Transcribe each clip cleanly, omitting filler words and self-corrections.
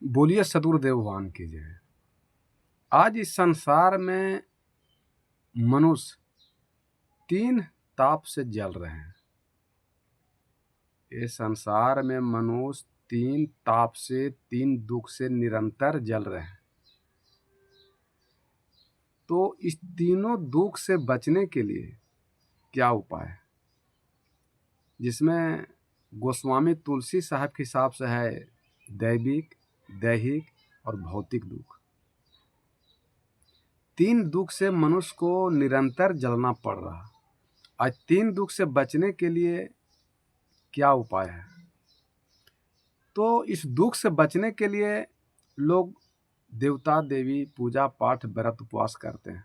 बोलिए सदगुरुदेव भगवान की जय। आज इस संसार में मनुष्य 3 ताप से जल रहे हैं। इस संसार में मनुष्य 3 ताप से, 3 दुख से निरंतर जल रहे हैं। तो इस तीनों दुख से बचने के लिए क्या उपाय है? जिसमें गोस्वामी तुलसी साहब के हिसाब से है दैविक, दैहिक और भौतिक दुख। 3 दुख से मनुष्य को निरंतर जलना पड़ रहा। आज 3 दुख से बचने के लिए क्या उपाय है? तो इस दुख से बचने के लिए लोग देवता देवी पूजा पाठ व्रत उपवास करते हैं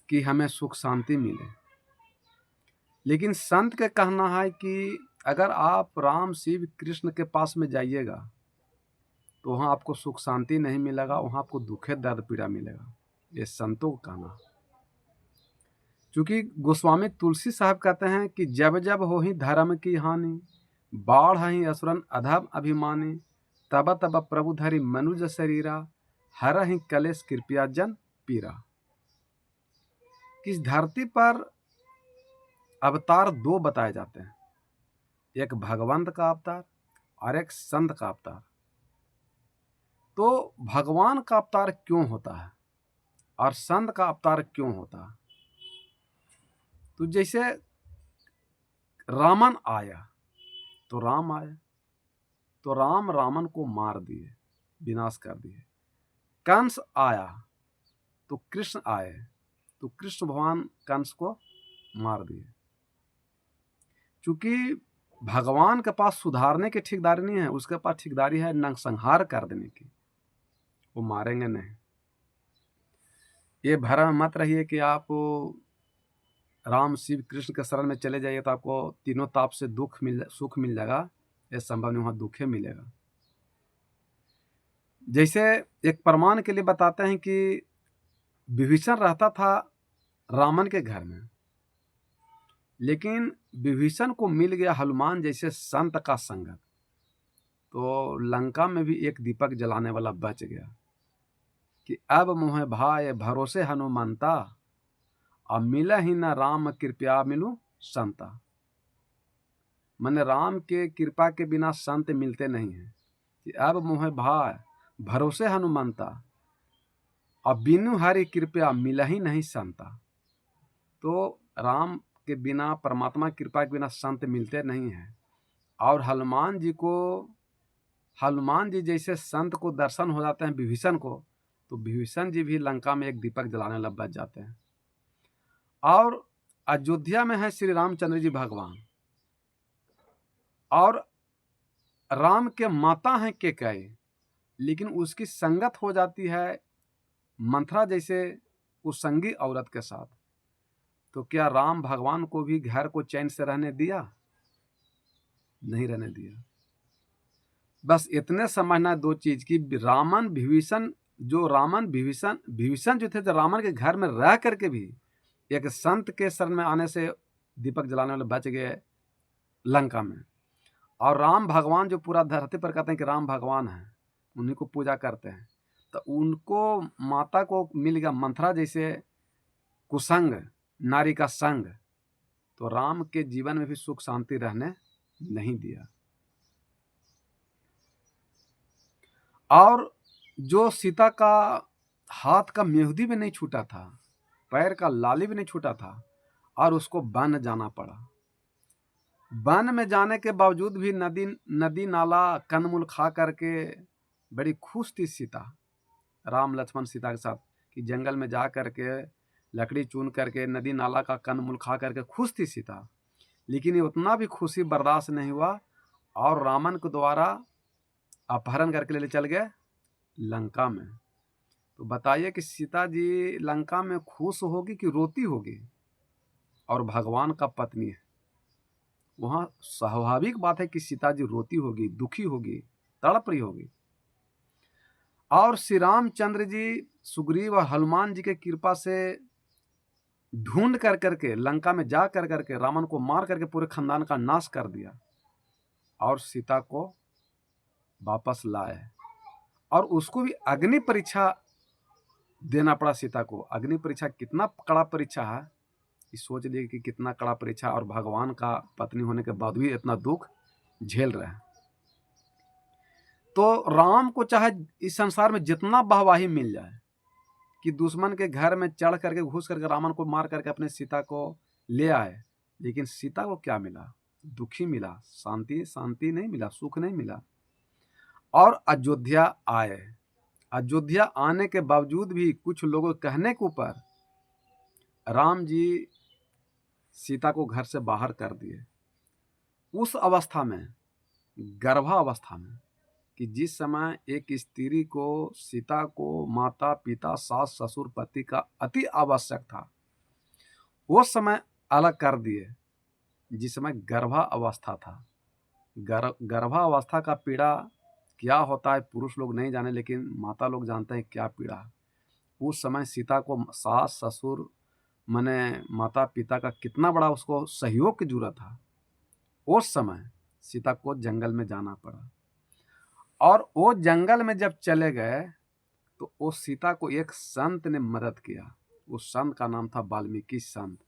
कि हमें सुख शांति मिले। लेकिन संत का कहना है कि अगर आप राम शिव कृष्ण के पास में जाइएगा तो वहाँ आपको सुख शांति नहीं मिलेगा, वहाँ आपको दुखे दर्द पीड़ा मिलेगा। ये संतों का कहना है। क्योंकि गोस्वामी तुलसी साहब कहते हैं कि जब जब हो ही धर्म की हानि, बाढ़ ही असुरन अधम अभिमानी, तब तब प्रभु धरि मनुज शरीरा, हर ही कलेश कृपया जन पीरा। इस धरती पर अवतार 2 बताए जाते हैं, एक भगवंत का अवतार और एक संत का अवतार। तो भगवान का अवतार क्यों होता है और संत का अवतार क्यों होता है? तो जैसे रावण आया तो राम आए, तो राम रावण को मार दिए, विनाश कर दिए। कंस आया तो कृष्ण आए, तो कृष्ण भगवान कंस को मार दिए। क्योंकि भगवान के पास सुधारने की ठेकेदारी नहीं है, उसके पास ठेकेदारी है नरसंहार कर देने की। वो मारेंगे नहीं। ये भ्रम मत रहिए कि आप राम शिव कृष्ण के शरण में चले जाइए तो आपको तीनों ताप से सुख मिल जाएगा। ये संभव नहीं, वहाँ दुखे मिलेगा। जैसे एक प्रमाण के लिए बताते हैं कि विभीषण रहता था रावण के घर में, लेकिन विभीषण को मिल गया हनुमान जैसे संत का संगत, तो लंका में भी एक दीपक जलाने वाला बच गया कि अब मोह भाई भरोसे हनुमंता, अब मिला ही न राम कृपया मिलूं संता। मैंने राम के कृपा के बिना संत मिलते नहीं हैं कि अब मोह भाई भरोसे हनुमंता, अब बिनु हरि कृपया मिला ही नहीं संता। तो राम के बिना, परमात्मा की कृपा के बिना संत मिलते नहीं हैं। और हनुमान जी जैसे संत को दर्शन हो जाते हैं विभीषण को, तो विभीषण जी भी लंका में एक दीपक जलाने लग बच जाते हैं। और अयोध्या में है श्री रामचंद्र जी भगवान, और राम के माता हैं कैकेयी, लेकिन उसकी संगत हो जाती है मंथरा जैसे कुसंगी औरत के साथ। तो क्या राम भगवान को भी घर को चैन से रहने दिया? नहीं रहने दिया। बस इतने समझना 2 चीज की विभीषण जो थे, तो रावण के घर में रह करके भी एक संत के शरण में आने से दीपक जलाने वाले बच गए लंका में। और राम भगवान जो पूरा धरती पर कहते हैं कि राम भगवान है, उन्हीं को पूजा करते हैं, तो उनको माता को मिल गया मंथरा जैसे कुसंग नारी का संग, तो राम के जीवन में भी सुख शांति रहने नहीं दिया। और जो सीता का हाथ का मेहंदी भी नहीं छूटा था, पैर का लाली भी नहीं छूटा था, और उसको वन जाना पड़ा। वन में जाने के बावजूद भी नदी नाला कंदमूल खा करके बड़ी खुश थी सीता, राम लक्ष्मण सीता के साथ, कि जंगल में जा करके लकड़ी चुन करके नदी नाला का कंदमूल खा करके खुश थी सीता। लेकिन ये उतना भी खुशी बर्दाश्त नहीं हुआ, और रावण के द्वारा अपहरण करके ले चल गए लंका में। तो बताइए कि सीता जी लंका में खुश होगी कि रोती होगी? और भगवान का पत्नी है, वहाँ स्वाभाविक बात है कि सीता जी रोती होगी, दुखी होगी, तड़प रही होगी। और श्री रामचंद्र जी सुग्रीव और हनुमान जी के कृपा से ढूंढ कर करके लंका में जा कर करके रावण को मार करके पूरे खानदान का नाश कर दिया, और सीता को वापस लाए। और उसको भी अग्नि परीक्षा देना पड़ा सीता को। अग्नि परीक्षा कितना कड़ा परीक्षा है, ये सोच लिए कि कितना कड़ा परीक्षा, और भगवान का पत्नी होने के बाद भी इतना दुख झेल रहे हैं। तो राम को चाहे इस संसार में जितना वाहवाही मिल जाए कि दुश्मन के घर में चढ़ करके घुस करके रावण को मार करके अपने सीता को ले आए, लेकिन सीता को क्या मिला? दुखी मिला, शांति नहीं मिला, सुख नहीं मिला। और अयोध्या आए। अयोध्या आने के बावजूद भी कुछ लोगों के कहने के ऊपर राम जी सीता को घर से बाहर कर दिए। उस अवस्था में, गर्भावस्था में, कि जिस समय एक स्त्री को, सीता को, माता पिता, सास ससुर, पति का अति आवश्यक था, वो समय अलग कर दिए जिस समय गर्भावस्था था। गर्भावस्था का पीड़ा क्या होता है पुरुष लोग नहीं जाने, लेकिन माता लोग जानते हैं क्या पीड़ा है। उस समय सीता को सास ससुर माने माता पिता का कितना बड़ा उसको सहयोग की जरूरत था। उस समय सीता को जंगल में जाना पड़ा, और वो जंगल में जब चले गए तो उस सीता को एक संत ने मदद किया। उस संत का नाम था वाल्मीकि संत।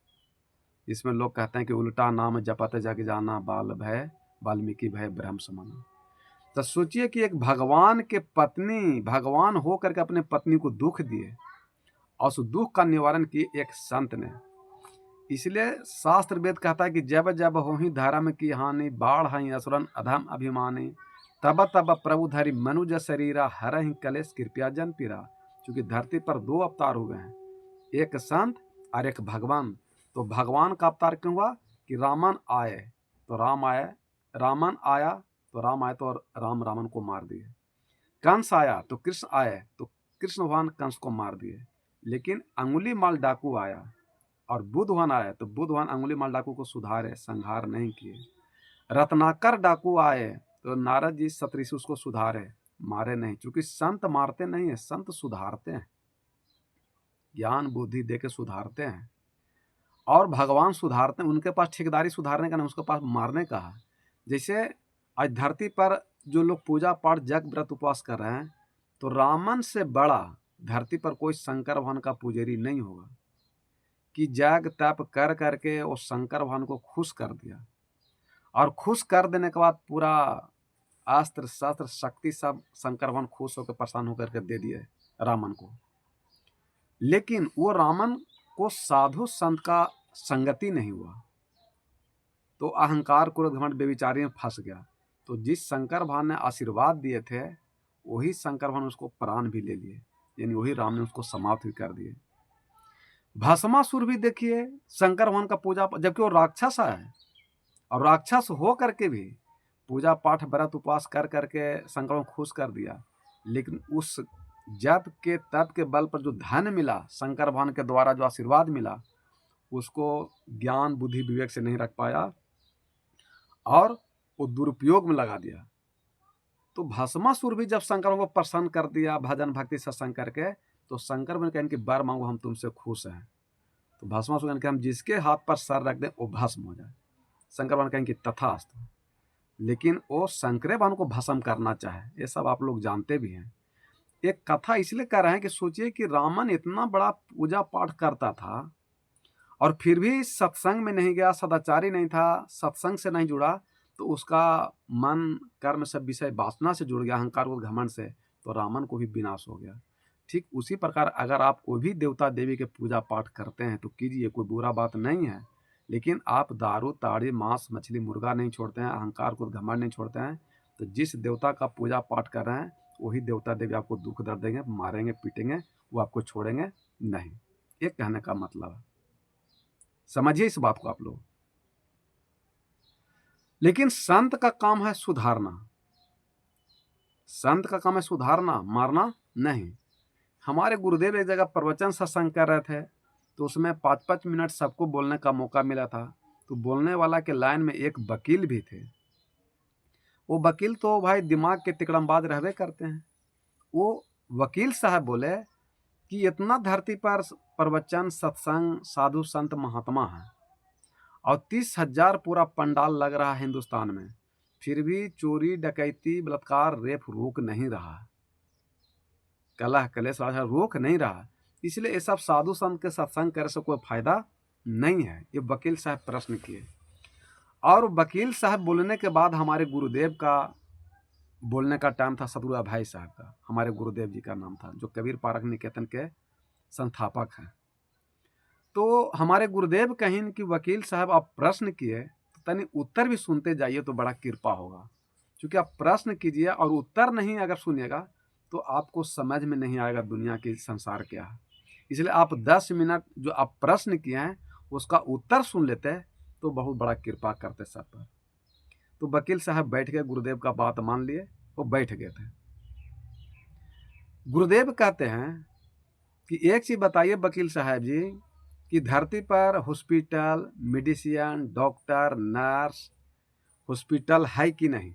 इसमें लोग कहते हैं कि उल्टा नाम जपत जग जाना, बाल भय वाल्मीकि भय ब्रह्म समाना। तो सोचिए कि एक भगवान के पत्नी, भगवान हो करके अपने पत्नी को दुख दिए, और उस दुख का निवारण किए एक संत ने। इसलिए शास्त्र वेद कहता है कि जब जब होही धर्म की हानि, बाढ़ हई असुरन अधम अभिमानी, तब तब प्रभु धरि मनुज शरीरा, हरहि कलेश कृपया जन पीरा। क्योंकि धरती पर दो अवतार हुए हैं, एक संत और एक भगवान। तो भगवान का अवतार क्यों हुआ? कि रामन आए तो राम आए, रामन आया तो राम आए, तो राम रावण को मार दिए। कंस आया तो कृष्ण आए, तो कृष्ण भगवान कंस को मार दिए। लेकिन अंगुली माल डाकू आया और बुद्ध भगवान आए तो बुद्ध भगवान अंगुली माल डाकू को सुधारे, संहार नहीं किए। रत्नाकर डाकू आए तो नारद जी सतऋषि उसको सुधारे, मारे नहीं। क्योंकि संत मारते नहीं है, संत सुधारते हैं, ज्ञान बुद्धि दे के सुधारते हैं। और भगवान सुधारते हैं, उनके पास ठेकेदारी सुधारने का नहीं, उसके पास मारने का है। जैसे आज धरती पर जो लोग पूजा पाठ जग व्रत उपवास कर रहे हैं, तो रामन से बड़ा धरती पर कोई शंकर भगवान का पुजारी नहीं होगा कि जग तप कर करके वो शंकर भगवान को खुश कर दिया। और खुश कर देने के बाद पूरा अस्त्र शस्त्र शक्ति सब शंकर भगवान खुश होकर प्रसन्न होकर के दे दिए रामन को। लेकिन वो रामन को साधु संत का संगति नहीं हुआ, तो अहंकार क्रोध घमंड बेविचारी में फंस गया। तो जिस शंकर भगवान ने आशीर्वाद दिए थे, वही शंकर भगवान उसको प्राण भी ले लिए, यानी वही राम ने उसको समाप्त भी कर दिए। भस्मासुर भी देखिए शंकर भगवान का पूजा, जबकि वो राक्षस है, और राक्षस हो करके भी पूजा पाठ व्रत उपवास कर करके शंकर भगवान खुश कर दिया। लेकिन उस जप के तप के बल पर जो धन मिला, शंकर भगवान के द्वारा जो आशीर्वाद मिला, उसको ज्ञान बुद्धि विवेक से नहीं रख पाया और वो दुरुपयोग में लगा दिया। तो भस्मासुर भी जब शंकर को प्रसन्न कर दिया भजन भक्ति सत्संग करके, तो शंकर भगवान कहें कि वर मांगो हम तुमसे खुश हैं। तो भस्मासुर कहें कि हम जिसके हाथ पर सर रख दें वो भस्म हो जाए। शंकर भगवान कहें कि तथास्तु। लेकिन वो शंकर भगवान को भस्म करना चाहे, ये सब आप लोग जानते भी हैं। एक कथा इसलिए कर रहे हैं कि सोचिए कि रामन इतना बड़ा पूजा पाठ करता था और फिर भी सत्संग में नहीं गया, सदाचारी नहीं था, सत्संग से नहीं जुड़ा, तो उसका मन कर्म सब विषय वासना से जुड़ गया, अहंकार और घमंड से, तो रामन को भी विनाश हो गया। ठीक उसी प्रकार अगर आप कोई भी देवता देवी के पूजा पाठ करते हैं तो कीजिए, कोई बुरा बात नहीं है। लेकिन आप दारू ताड़ी मांस मछली मुर्गा नहीं छोड़ते हैं, अहंकार को घमंड नहीं छोड़ते हैं, तो जिस देवता का पूजा पाठ कर रहे हैं वही देवता देवी आपको दुख दर्द देंगे, मारेंगे पीटेंगे, वो आपको छोड़ेंगे नहीं। ये कहने का मतलब है, समझिए इस बात को आप लोग। लेकिन संत का काम है सुधारना, संत का काम है सुधारना, मारना नहीं। हमारे गुरुदेव एक जगह प्रवचन सत्संग कर रहे थे, तो उसमें 5-5 मिनट सबको बोलने का मौका मिला था। तो बोलने वाला के लाइन में एक वकील भी थे। वो वकील तो भाई दिमाग के तिकड़मबाज रहबे करते हैं। वो वकील साहब बोले कि इतना धरती पर प्रवचन सत्संग साधु संत महात्मा है और 30,000 पूरा पंडाल लग रहा है हिंदुस्तान में, फिर भी चोरी, डकैती, बलात्कार, रेप रोक नहीं रहा, कलह कलेश रोक नहीं रहा। इसलिए ये सब साधु संत के सत्संग करने से कोई फायदा नहीं है। ये वकील साहब प्रश्न किए, और वकील साहब बोलने के बाद हमारे गुरुदेव का बोलने का टाइम था। सतगुरु भाई साहब का, हमारे गुरुदेव जी का नाम था, जो कबीर पारक निकेतन के संस्थापक हैं। तो हमारे गुरुदेव कहीं कि वकील साहब आप प्रश्न किए तो तनी उत्तर भी सुनते जाइए तो बड़ा कृपा होगा। क्योंकि आप प्रश्न कीजिए और उत्तर नहीं अगर सुनिएगा तो आपको समझ में नहीं आएगा दुनिया की संसार क्या है। इसलिए आप 10 मिनट जो आप प्रश्न किए हैं उसका उत्तर सुन लेते तो बहुत बड़ा कृपा करते सब पर। तो वकील साहब बैठ गए, गुरुदेव का बात मान लिए, वो बैठ गए थे। गुरुदेव कहते हैं कि एक चीज बताइए वकील साहब जी, कि धरती पर hospital, medicine, doctor, nurse, hospital है कि नहीं?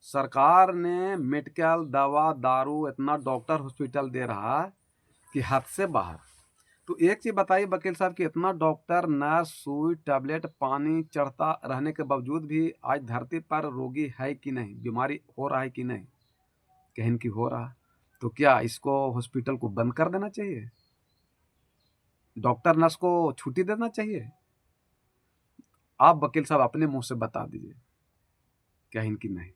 सरकार ने मेडिकल, दवा, दारू, इतना डॉक्टर हॉस्पिटल दे रहा है कि हद से बाहर। तो एक चीज बताइए वकील साहब कि इतना डॉक्टर, नर्स, सुई, टैबलेट, पानी चढ़ता रहने के बावजूद भी आज धरती पर रोगी है कि नहीं, बीमारी हो रहा है कि नहीं? कहीं की हो रहा। तो क्या इसको हॉस्पिटल को बंद कर देना चाहिए? डॉक्टर नर्स को छुट्टी देना चाहिए? आप वकील साहब अपने मुंह से बता दीजिए, कहीं की नहीं।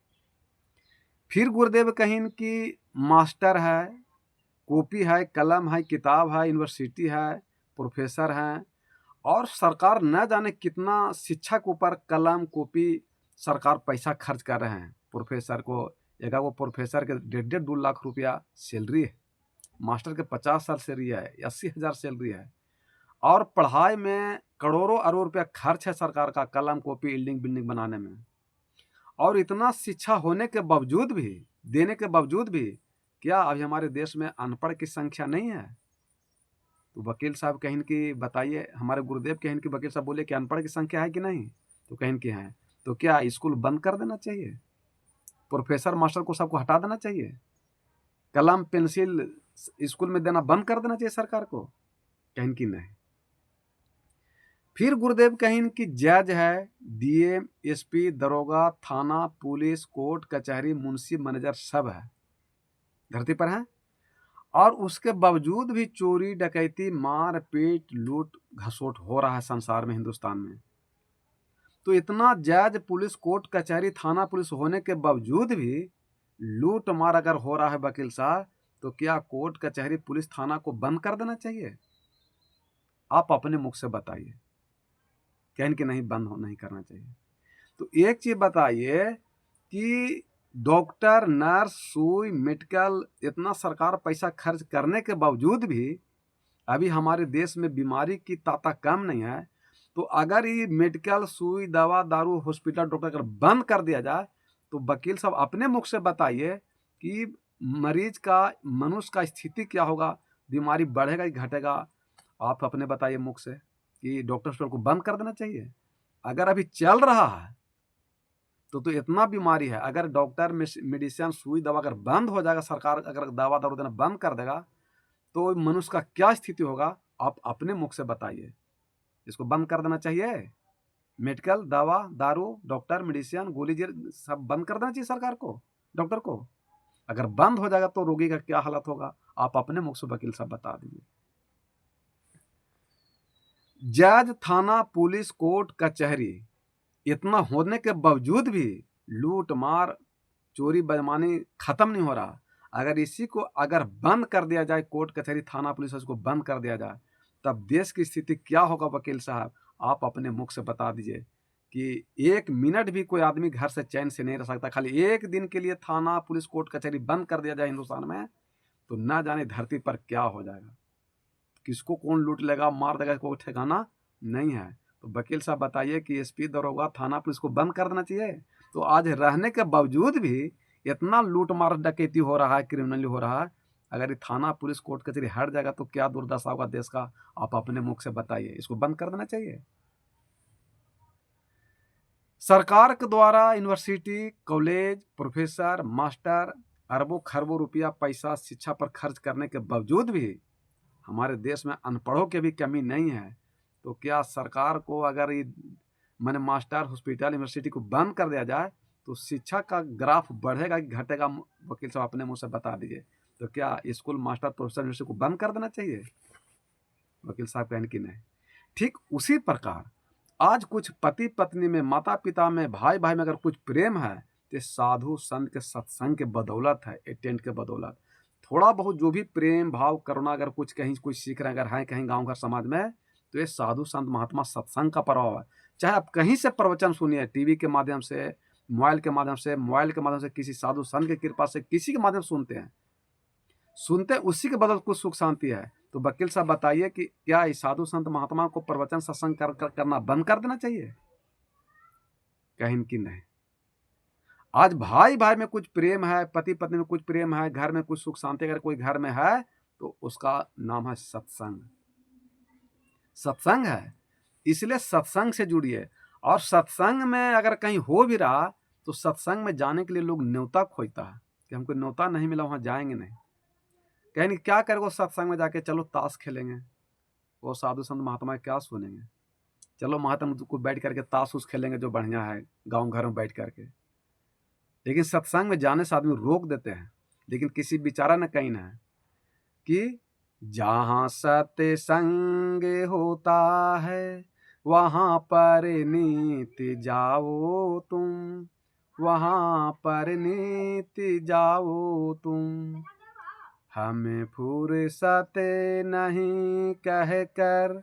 फिर गुरुदेव कहीं की मास्टर है, कॉपी है, कलम है, किताब है, यूनिवर्सिटी है, प्रोफेसर हैं, और सरकार न जाने कितना शिक्षा के ऊपर कलम कॉपी सरकार पैसा खर्च कर रहे हैं। प्रोफेसर को एक वो प्रोफेसर के 1.5-2 लाख रुपया सैलरी है, मास्टर के 50 साल सैलरी है, 80,000 सैलरी है, और पढ़ाई में करोड़ों अरबों रुपया खर्च है सरकार का कलम कॉपी बिल्डिंग बिल्डिंग बनाने में। और इतना शिक्षा होने के बावजूद भी, देने के बावजूद भी, क्या अभी हमारे देश में अनपढ़ की संख्या नहीं है? तो वकील साहब कहीं की बताइए, हमारे गुरुदेव कहीं की वकील साहब बोले कि अनपढ़ की संख्या है कि नहीं? तो कहीं की है। तो क्या स्कूल बंद कर देना चाहिए? प्रोफेसर मास्टर को सबको हटा देना चाहिए? कलम पेंसिल स्कूल में देना बंद कर देना चाहिए सरकार को? कहीं की नहीं। फिर गुरुदेव कहीं की जज है, डीएम, एसपी, दरोगा, थाना, पुलिस, कोर्ट कचहरी, मुंशी, मैनेजर सब है, धरती पर है, और उसके बावजूद भी चोरी, डकैती, मार पीट, लूट घसोट हो रहा है संसार में, हिंदुस्तान में। तो इतना जज, पुलिस, कोर्ट कचहरी, थाना, पुलिस होने के बावजूद भी लूट मार अगर हो रहा है वकील साहब, तो क्या कोर्ट कचहरी पुलिस थाना को बंद कर देना चाहिए? आप अपने मुख से बताइए, कहीं कि नहीं बंद नहीं करना चाहिए। तो एक चीज बताइए कि डॉक्टर, नर्स, सुई, मेडिकल, इतना सरकार पैसा खर्च करने के बावजूद भी अभी हमारे देश में बीमारी की ताता कम नहीं है। तो अगर ये मेडिकल, सुई, दवा, दारू, हॉस्पिटल, डॉक्टर अगर बंद कर दिया जाए तो वकील साहब अपने मुख से बताइए कि मरीज का, मनुष्य का स्थिति क्या होगा, बीमारी बढ़ेगा कि घटेगा? आप अपने बताइए मुख से कि डॉक्टर हॉस्पिटल को बंद कर देना चाहिए। अगर अभी चल रहा है तो इतना बीमारी है, अगर डॉक्टर, मेडिसिन, सुई, दवा अगर बंद हो जाएगा, सरकार अगर दवा दारू देना बंद कर देगा तो मनुष्य का क्या स्थिति होगा? आप अपने मुख से बताइए। इसको बंद कर देना चाहिए? मेडिकल, दवा, दारू, डॉक्टर, मेडिसिन, गोली सब बंद कर देना चाहिए सरकार को, डॉक्टर को? अगर बंद हो जाएगा तो रोगी का क्या हालत होगा? आप अपने मुख से वकील साहब बता दीजिए। जज, थाना, पुलिस, कोर्ट कचहरी इतना होने के बावजूद भी लूट मार, चोरी बेईमानी खत्म नहीं हो रहा। अगर इसी को अगर बंद कर दिया जाए, कोर्ट कचहरी थाना पुलिस को बंद कर दिया जाए, तब देश की स्थिति क्या होगा वकील साहब? आप अपने मुख से बता दीजिए कि 1 मिनट भी कोई आदमी घर से चैन से नहीं रह सकता। खाली 1 दिन के लिए थाना पुलिस कोर्ट कचहरी बंद कर दिया जाए हिंदुस्तान में, तो ना जाने धरती पर क्या हो जाएगा, किसको कौन लूट लेगा, मार देगा, कोई ठिकाना नहीं है। तो वकील साहब बताइए कि एसपी, दरोगा, थाना पुलिस को बंद कर देना चाहिए? तो आज रहने के बावजूद भी इतना लूट मार डकैती हो रहा है, क्रिमिनल हो रहा है, अगर ये थाना पुलिस कोर्ट कचहरी हट जाएगा तो क्या दुर्दशा होगा देश का? आप अपने मुख से बताइए। इसको बंद कर देना चाहिए? सरकार के द्वारा यूनिवर्सिटी, कॉलेज, प्रोफेसर, मास्टर अरबों खरबों रुपया पैसा शिक्षा पर खर्च करने के बावजूद भी हमारे देश में अनपढ़ों की भी कमी नहीं है। तो क्या सरकार को अगर ये मास्टर, हॉस्पिटल, यूनिवर्सिटी को बंद कर दिया जाए तो शिक्षा का ग्राफ बढ़ेगा कि घटेगा, वकील साहब अपने मुंह से बता दीजिए। तो क्या स्कूल, मास्टर, प्रोफेसर, यूनिवर्सिटी को बंद कर देना चाहिए? वकील साहब कहें कि नहीं। ठीक उसी प्रकार आज कुछ पति पत्नी में, माता पिता में, भाई भाई में अगर कुछ प्रेम है तो साधु संत के सत्संग के बदौलत है, टेंट के बदौलत। थोड़ा बहुत जो भी प्रेम भाव करुणा अगर कुछ कहीं कुछ सीख रहे हैं अगर हैं कहीं गांव घर समाज में, तो ये साधु संत महात्मा सत्संग का प्रभाव है। चाहे आप कहीं से प्रवचन सुनिए, टीवी के माध्यम से, मोबाइल के माध्यम से, किसी साधु संत की कृपा से, किसी के माध्यम से सुनते हैं, उसी के बदल कुछ सुख शांति है। तो वकील साहब बताइए कि क्या इस साधु संत महात्मा को प्रवचन सत्संग करना बंद कर देना चाहिए? कहीं कि नहीं। आज भाई भाई में कुछ प्रेम है, पति पत्नी में कुछ प्रेम है, घर में कुछ सुख शांति अगर कोई घर में है तो उसका नाम है सत्संग। सत्संग है, इसलिए सत्संग से जुड़िए। और सत्संग में अगर कहीं हो भी रहा तो सत्संग में जाने के लिए लोग न्योता खोजता है कि हमको न्योता नहीं मिला, वहां जाएंगे नहीं। कहेंगे क्या करेंगे सत्संग में जाके? चलो ताश खेलेंगे। वो साधु संत महात्मा क्या सुनेंगे? चलो महात्मा को बैठ करके ताश उस खेलेंगे जो बढ़िया है गांव घर में बैठ करके। लेकिन सत्संग में जाने से आदमी रोक देते हैं। लेकिन किसी बेचारा ने कहीं ना है कि जहां सत्संग होता है वहां पर नीति जाओ तुम, वहां पर नीति जाओ तुम। हमें फुर्सत नहीं कह कर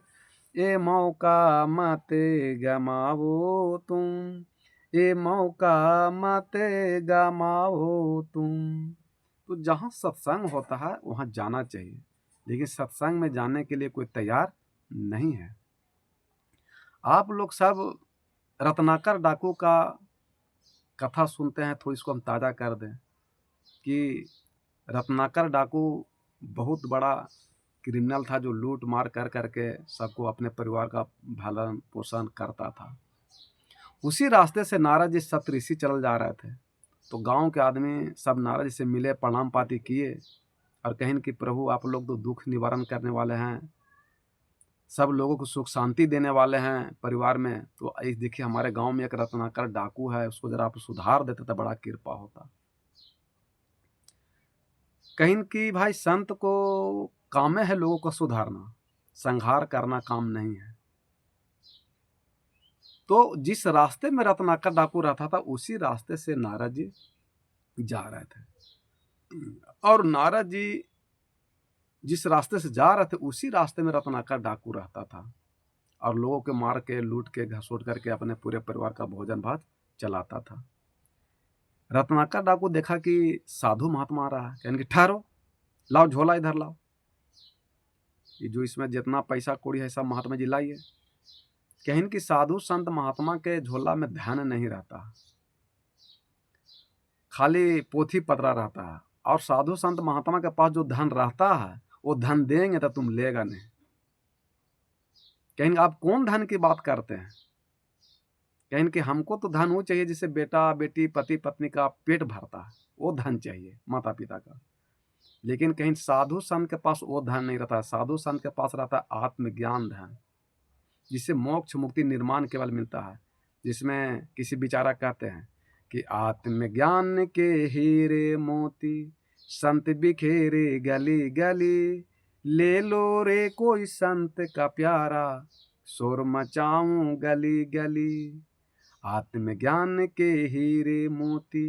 ये मौका मत गमाओ तुम, ये मौका मत गमाओ तुम। तो जहाँ सत्संग होता है वहाँ जाना चाहिए, लेकिन सत्संग में जाने के लिए कोई तैयार नहीं है। आप लोग सब रत्नाकर डाकू का कथा सुनते हैं, थोड़ी इसको हम ताज़ा कर दें कि रत्नाकर डाकू बहुत बड़ा क्रिमिनल था जो लूट मार कर करके सबको, अपने परिवार का भरण पोषण करता था। उसी रास्ते से नारद जी सप्तऋषि चल जा रहे थे, तो गांव के आदमी सब नारद जी से मिले, प्रणाम पाती किए और कहें कि प्रभु आप लोग तो दुख निवारण करने वाले हैं, सब लोगों को सुख शांति देने वाले हैं परिवार में। तो इस देखिए हमारे गांव में एक रत्नाकर डाकू है, उसको जरा आप सुधार देते तो बड़ा कृपा होता। कहीं कि भाई संत को काम है लोगों को सुधारना, संहार करना काम नहीं है। तो जिस रास्ते में रत्नाकर डाकू रहता था उसी रास्ते से नारद जी जा रहे थे, और नारद जी जिस रास्ते से जा रहे थे उसी रास्ते में रत्नाकर डाकू रहता था और लोगों के मार के, लूट के, घसोट करके अपने पूरे परिवार का भोजन भात चलाता था। रत्नाकर डाकू देखा कि साधु महात्मा आ रहा है, कहने कि ठहरो, लाओ झोला इधर लाओ, ये जो इसमें जितना पैसा कौड़ी है सब महात्मा जी लाइए। कहें कि साधु संत महात्मा के झोला में धन नहीं रहता, खाली पोथी पतरा रहता है। और साधु संत महात्मा के पास जो धन रहता है वो धन देंगे तो तुम लेगा नहीं। कहेंगे आप कौन धन की बात करते हैं? कहें कि हमको तो धन वो चाहिए जिससे बेटा बेटी पति पत्नी का पेट भरता है, वो धन चाहिए माता पिता का। लेकिन कहीं साधु संत के पास वो धन नहीं रहता। साधु संत के पास रहता है आत्मज्ञान धन, जिससे मोक्ष मुक्ति निर्माण केवल मिलता है। जिसमें किसी बेचारा कहते हैं कि आत्मज्ञान के हीरे मोती संत बिखेरे गली गली, ले लो रे कोई संत का प्यारा शोर मचाऊं गली गली। आत्मज्ञान के हीरे मोती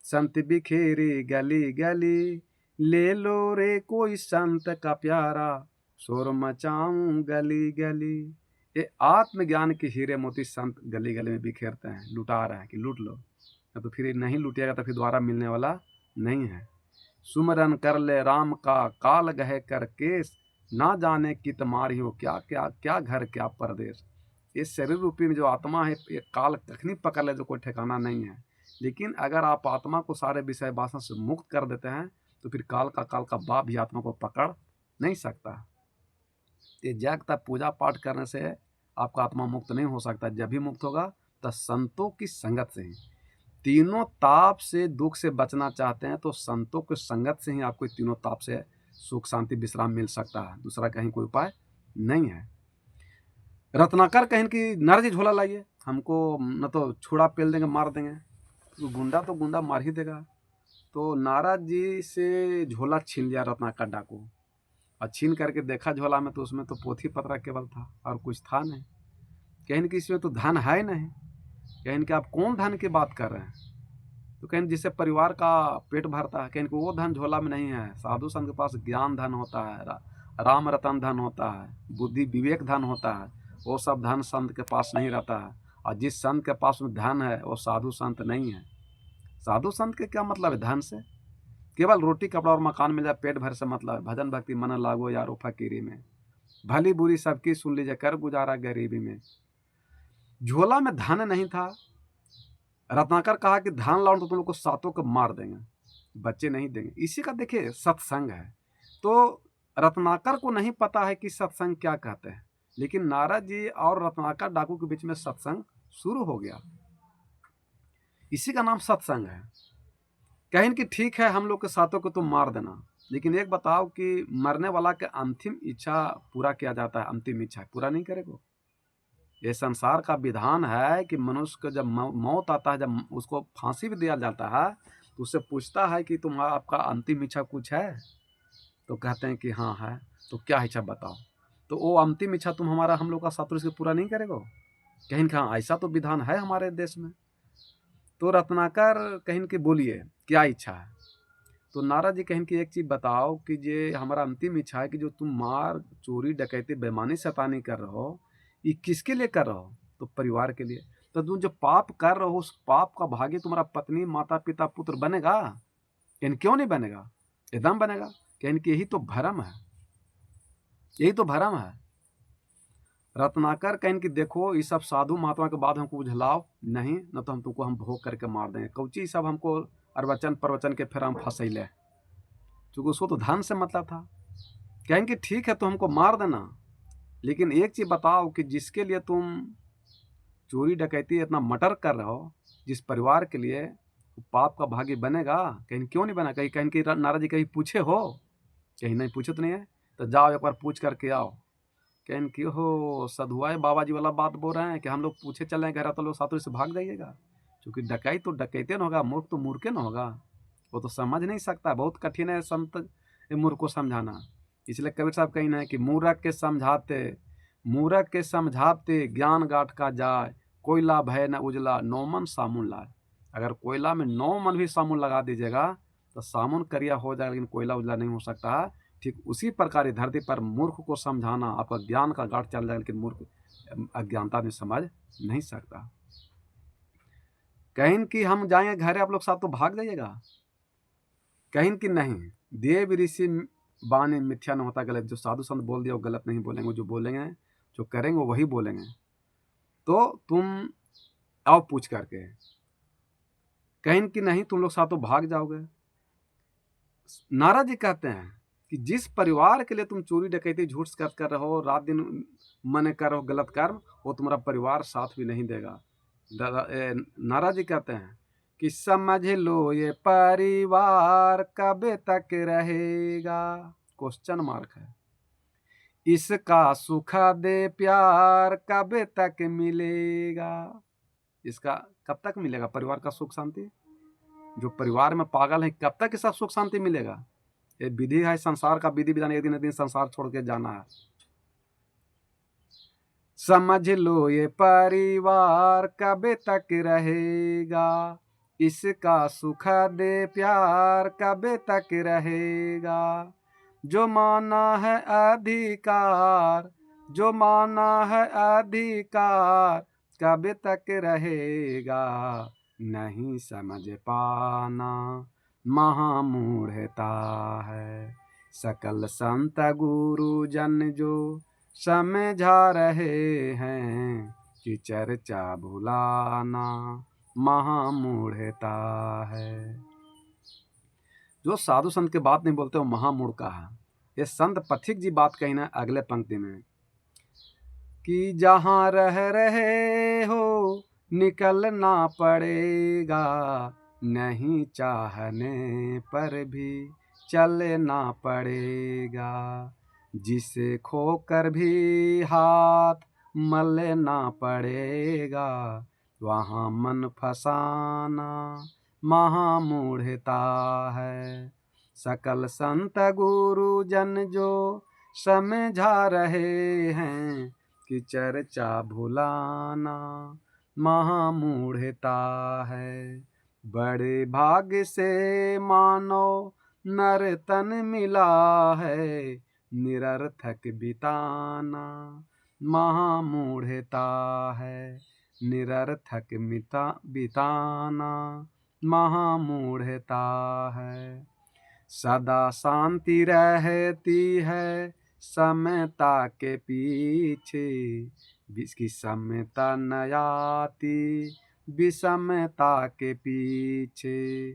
संत बिखेरे गली गली, ले लो रे कोई संत का प्यारा शोर मचाऊं गली गली। ये आत्मज्ञान के हीरे मोती संत गली गली में बिखेरते हैं, लुटा रहे हैं कि लूट लो, तो फिर नहीं लुटिएगा तो फिर दोबारा मिलने वाला नहीं है। सुमरन कर ले राम का काल गहे कर केस, ना जाने कि तुम्हारी हो क्या क्या क्या घर क्या परदेश। ये शरीर रूपी में जो आत्मा है ये काल कखनी पकड़ ले जो कोई ठिकाना नहीं है। लेकिन अगर आप आत्मा को सारे विषय वासना से मुक्त कर देते हैं तो फिर काल का बाप भी आत्मा को पकड़ नहीं सकता। ये जगता पूजा पाठ करने से आपका आत्मा मुक्त नहीं हो सकता। जब भी मुक्त होगा तो संतों की संगत से ही। तीनों ताप से दुख से बचना चाहते हैं तो संतों की संगत से ही आपको तीनों ताप से सुख शांति विश्राम मिल सकता है, दूसरा कहीं कोई उपाय नहीं है। रत्नाकर कहें कि नारद जी झोला लाइए, हमको न तो छुड़ा पेल देंगे मार देंगे। तो गुंडा मार ही देगा। तो नारद जी से झोला छीन लिया रत्नाकर डाकू, और छीन करके देखा झोला में, तो उसमें तो पोथी पत्रा केवल था और कुछ था नहीं। कहें कि इसमें तो धन है नहीं। कहें कि आप कौन धन की बात कर रहे हैं? तो कहें जिससे परिवार का पेट भरता है। कहें कि वो धन झोला में नहीं है। साधु संत के पास ज्ञान धन होता है, राम रतन धन होता है, बुद्धि विवेक धन होता है। वो सब धन संत के पास नहीं रहता है। और जिस संत के पास में धन है वो साधु संत नहीं है। साधु संत के क्या मतलब है धन से? केवल रोटी कपड़ा और मकान मिल जाए, पेट भर से मतलब है। भजन भक्ति मन लागो यारो फकीरी में, भली बुरी सबकी सुन लीजिए, कर गुजारा गरीबी में। झोला में धन नहीं था। रत्नाकर कहा कि धन लाओ तो तुम लोग को सातों को मार देंगे, बच्चे नहीं देंगे। इसी का देखिए सत्संग है। तो रत्नाकर को नहीं पता है कि सत्संग क्या कहते हैं, लेकिन नारद जी और रत्नाकर डाकू के बीच में सत्संग शुरू हो गया। इसी का नाम सत्संग है। कहें कि ठीक है, हम लोग के सातों को तुम मार देना, लेकिन एक बताओ कि मरने वाला के अंतिम इच्छा पूरा किया जाता है, अंतिम इच्छा पूरा नहीं करेगा? ये संसार का विधान है कि मनुष्य को जब मौत आता है, जब उसको फांसी भी दिया जाता है, तो उससे पूछता है कि तुम्हारा आपका अंतिम इच्छा कुछ है? तो कहते हैं कि हाँ है। तो क्या इच्छा बताओ? तो वो अंतिम इच्छा तुम हमारा हम लोग का शत्रु से पूरा नहीं करेगा? कहीं कि हाँ, ऐसा तो विधान है हमारे देश में। तो रत्नाकर कहीं कि बोलिए क्या इच्छा है? तो नारद जी कहें कि एक चीज़ बताओ कि ये हमारा अंतिम इच्छा है कि जो तुम मार चोरी डकैती बेईमानी शैतानी कर रहे हो, ये किसके लिए कर रहे हो? तो परिवार के लिए। तो तुम जो पाप कर रहे हो, उस पाप का भागी तुम्हारा पत्नी माता पिता पुत्र बनेगा? कहन क्यों नहीं बनेगा? एकदम बनेगा। कहन कि यही तो भरम है, यही तो भरम है। रत्नाकर कहन कि देखो, ये सब साधु महात्मा के बाद हमको बुझलाओ नहीं, न तो हम तुमको हम भोग करके मार देंगे। कौची सब हमको अरवचन प्रवचन के फिर हम फंसैले, चूँकि उसको तो धन से मतलब था। कहेंगे ठीक है तो हमको मार देना, लेकिन एक चीज़ बताओ कि जिसके लिए तुम चोरी डकैती इतना मटर कर रहे हो, जिस परिवार के लिए, वो पाप का भागी बनेगा? कहीं क्यों नहीं बना? कहीं कहीं कि नारद जी कहीं पूछे हो? कहीं नहीं पूछे तो नहीं है। तो जाओ एक बार पूछ करके आओ। कहें कि हो सधुआए बाबा जी वाला बात बोल रहे हैं कि हम लोग पूछे चल रहे हैं घर, तो लोग सातों से भाग जाइएगा। क्योंकि डकैत तो डकैते न होगा, मूर्ख तो मूर्खे न होगा। वो तो समझ नहीं सकता, बहुत कठिन है संत मूर्ख को समझाना। इसलिए कबीर साहब कहीं ना है कि मूर्ख के समझाते ज्ञान गाठ का जाए, कोयला भय न उजला 9 मन सामुन लाए। अगर कोयला में 9 मन भी सामुन लगा दीजिएगा तो सामुन करिया हो जाएगा, लेकिन कोयला उजला नहीं हो सकता। ठीक उसी प्रकार इस धरती पर मूर्ख को समझाना, आपका ज्ञान का गाठ चल जाए, लेकिन मूर्ख अज्ञानता में समझ नहीं सकता। कहीं कि हम जाएंगे घर, आप लोग साथ तो भाग जाइएगा? कहीं कि नहीं, देव ऋषि बानी मिथ्या न होता गलत। जो साधु संत बोल दिया वो गलत नहीं बोलेंगे, जो बोलेंगे जो करेंगे वही बोलेंगे। तो तुम आओ पूछ करके। कहीं कि नहीं, तुम लोग साथों भाग जाओगे। नारद जी कहते हैं कि जिस परिवार के लिए तुम चोरी डकैती झूठ कर रहे हो, रात दिन मन कर रहे हो गलत कर्म, वो तुम्हारा परिवार साथ भी नहीं देगा। नारद जी कहते हैं कि समझ लो ये परिवार कब तक रहेगा? क्वेश्चन मार्क है। इसका सुख दे प्यार कब तक मिलेगा? इसका कब तक मिलेगा परिवार का सुख शांति? जो परिवार में पागल है, कब तक इसका सुख शांति मिलेगा? ये विधि है, संसार का विधि विधान, एक दिन संसार छोड़ के जाना है। समझ लो ये परिवार कब तक रहेगा, इसका सुख दे प्यार कब तक रहेगा। जो माना है अधिकार, जो माना है अधिकार कब तक रहेगा। नहीं समझ पाना महामूढ़ता है, सकल संत गुरु जन जो समझा रहे हैं कि चर्चा भुलाना महामूढ़ता है। जो साधु संत के बात नहीं बोलते वो महामूढ़ का है। ये संत पथिक जी बात कही ना अगले पंक्ति में कि जहाँ रह रहे हो निकलना पड़ेगा, नहीं चाहने पर भी चलना पड़ेगा। जिसे खोकर भी हाथ मलना पड़ेगा, वहाँ मन फसाना महामूढ़ता है। सकल संत गुरु जन जो समझा रहे हैं कि चर्चा भुलाना महामूढ़ता है। बड़े भाग्य से मानो नर तन मिला है, निरर्थक बिताना महामूढ़ता है। निरर्थक बिताना महामूढ़ता है। सदा शांति रहती है समता के पीछे, जिसकी समता न आती विषमता के पीछे।